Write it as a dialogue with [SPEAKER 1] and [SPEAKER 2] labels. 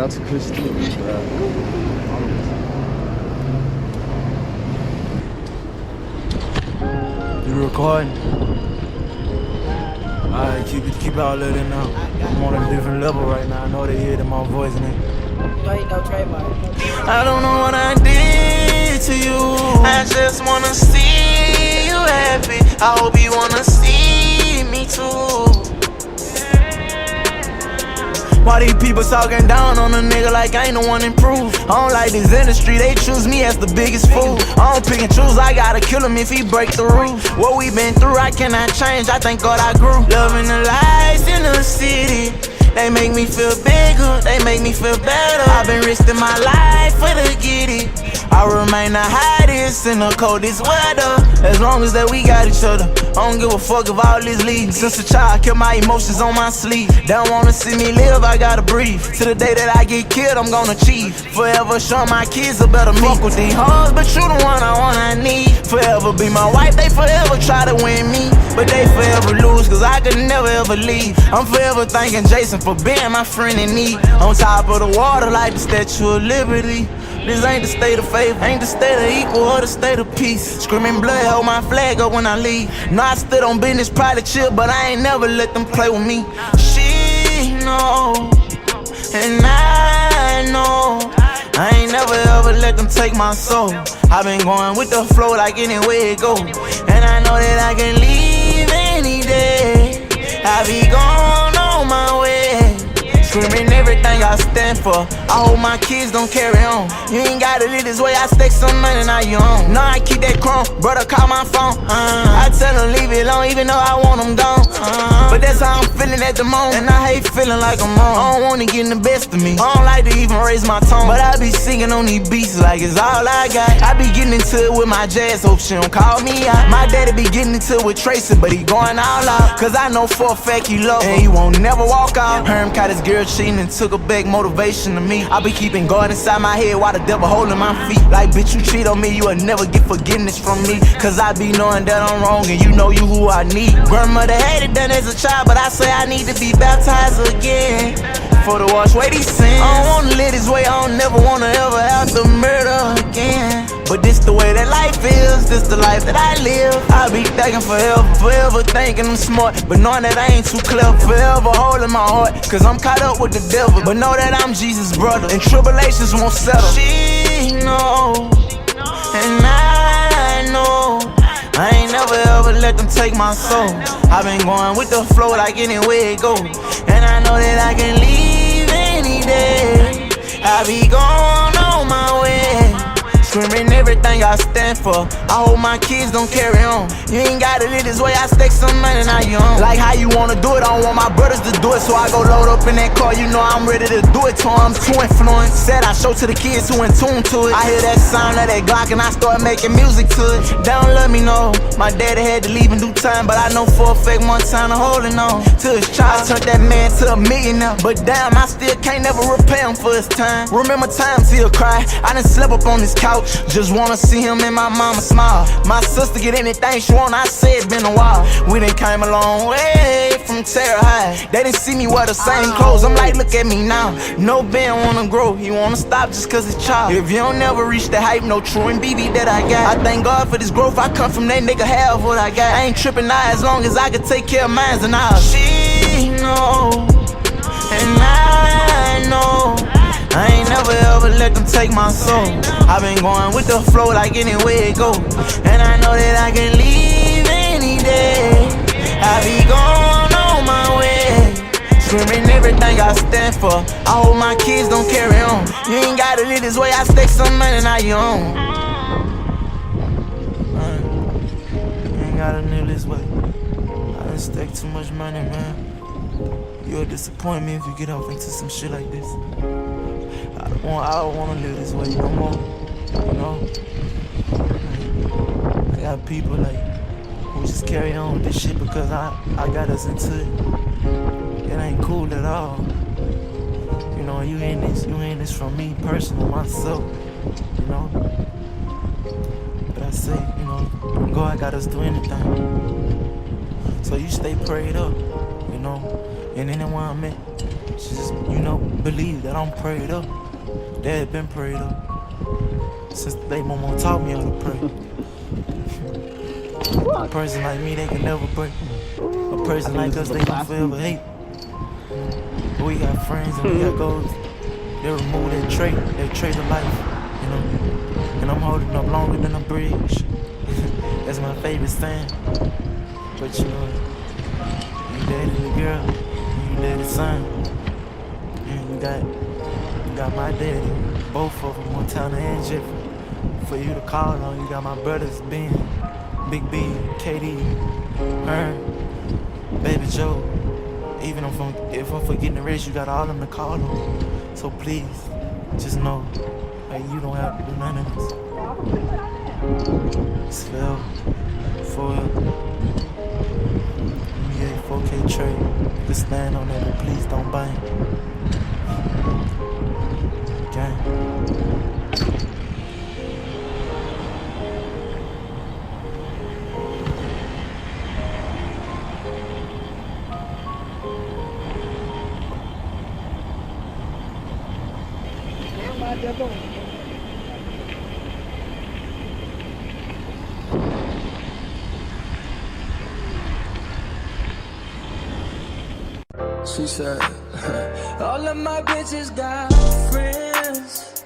[SPEAKER 1] that's Christy.
[SPEAKER 2] You recording? Alright, keep all of it now. I'm on a different level right now. I know they hear it in my voice, man.
[SPEAKER 3] I don't know what I did to you. I just wanna see you happy. I hope you wanna see me too. Why these people talking down on a nigga like I ain't the one improved? I don't like this industry, they choose me as the biggest fool. I don't pick and choose, I gotta kill him if he break the rules. What we been through, I cannot change, I thank God I grew. Loving the lights in the city, they make me feel bigger, they make me feel better. I've been risking my life for the giddy. I remain the hottest in the coldest weather. As long as that we got each other, I don't give a fuck if all this leads. Since a child, I kept my emotions on my sleeve. They don't wanna see me live, I gotta breathe. To the day that I get killed, I'm gonna achieve. Forever show my kids a better me. Fuck with these hoes, but you the one I need. Forever be my wife, they forever try to win me. But they forever lose, cause I could never ever leave. I'm forever thanking Jason for being my friend in need. On top of the water like the Statue of Liberty. This ain't the state of faith, ain't the state of equal or the state of peace. Screaming blood, hold my flag up when I leave. No, I stood on business, probably chill, but I ain't never let them play with me. She know, and I know, I ain't never ever let them take my soul. I've been going with the flow like anywhere it go. And I know that I can leave any day. I be gone on my way. Screaming everything I stand for. I hope my kids don't carry on. You ain't gotta live this way, I stake some money, now you own. Now I keep that chrome, brother call my phone. I tell them leave it alone, even though I want them gone. But that's how I'm feeling at the moment. And I hate feeling like I'm on. I don't wanna get in the best of me. I don't like to even raise my tone. But I be singing on these beats like it's all I got. I be getting into it with my jazz, hope she don't call me out. My daddy be getting into it with Tracy, but he going all out. Cause I know for a fact he love her, and he won't never walk out. Heard him caught his girl cheating and took a back motivation to me. I be keeping God inside my head while the devil holding my feet. Like bitch, you cheat on me, you will never get forgiveness from me. Cause I be knowing that I'm wrong and you know you who I need. Grandmother hated done as a child, but I say I need to be baptized again for to wash away these sins. I don't wanna live this way, I don't never wanna ever have to murder again. But this the way that life is, this the life that I live. I be thinking forever thinking I'm smart, but knowing that I ain't too clever. Forever holding my heart, cause I'm caught up with the devil. But know that I'm Jesus' brother, and tribulations won't settle. She know, and I know, I ain't never ever let them take my soul. I've been going with the flow like anywhere it go. And I know that I can leave any day. I be gone on my way. Screaming everything I stand for. I hope my kids don't carry on. You ain't gotta live this way, I stake some money, now you own. Like how you wanna do it, I don't want my brothers to do it. So I go load up in that car, you know I'm ready to do it. So I'm too influenced. Said I show to the kids who in tune to it. I hear that sound of that Glock and I start making music to it. They don't let me know, my daddy had to leave in due time. But I know for a fact Montana holding on to his child. Turned that man to a millionaire. But damn, I still can't never repay him for his time. Remember times he'll cry, I done slept up on this couch. Just wanna see him and my mama smile. My sister get anything she want, I say it's been a while. We done came a long way from Terra High. They didn't see me wear the same clothes, I'm like, look at me now. No Ben wanna grow, he wanna stop just cause it's child. If you don't never reach the hype, no true and BB that I got. I thank God for this growth, I come from that nigga, have what I got. I ain't tripping now as long as I can take care of mines and ours. She know, and I know, I ain't never ever let them take my soul. I've been going with the flow like anywhere it go. And I know that I can leave any day. I be gone on my way. Screaming everything I stand for. I hope my kids don't carry on. You ain't gotta live this way, I stake some money, now you own. You ain't gotta live this way. I done stake too much money, man. You'll disappoint me if you get off into some shit like this. I don't wanna live this way no more, you know? I got people like who just carry on with this shit because I got us into it. It ain't cool at all. You know, you ain't this from me personal, myself, you know? But I say, you know, God got us do anything. So you stay prayed up, you know?
[SPEAKER 2] And anyone I met, just, you know, believe that I'm prayed up. Dad been prayed up. Since the day mama taught me how to pray. A person like me, they can never break. A person like us, they gon' forever hate. But we got friends and we got goals. They remove that trait of life, you know. And I'm holding up longer than a bridge. That's my favorite stand. But you know, you dated the girl, and you dated the son. And you got my daddy, both of them, Montana and Jeffrey. For you to call on, you got my brothers, Ben, Big B, KD, Hearn, Baby Joe. Even if I'm forgetting the rest, you got all of them to call on. So please, just know, like, you don't have to do none of this. It's forever, forever. Yeah, 4K trade. You can stand on that, but please don't bang. Gang.
[SPEAKER 1] She said, all of my bitches got friends.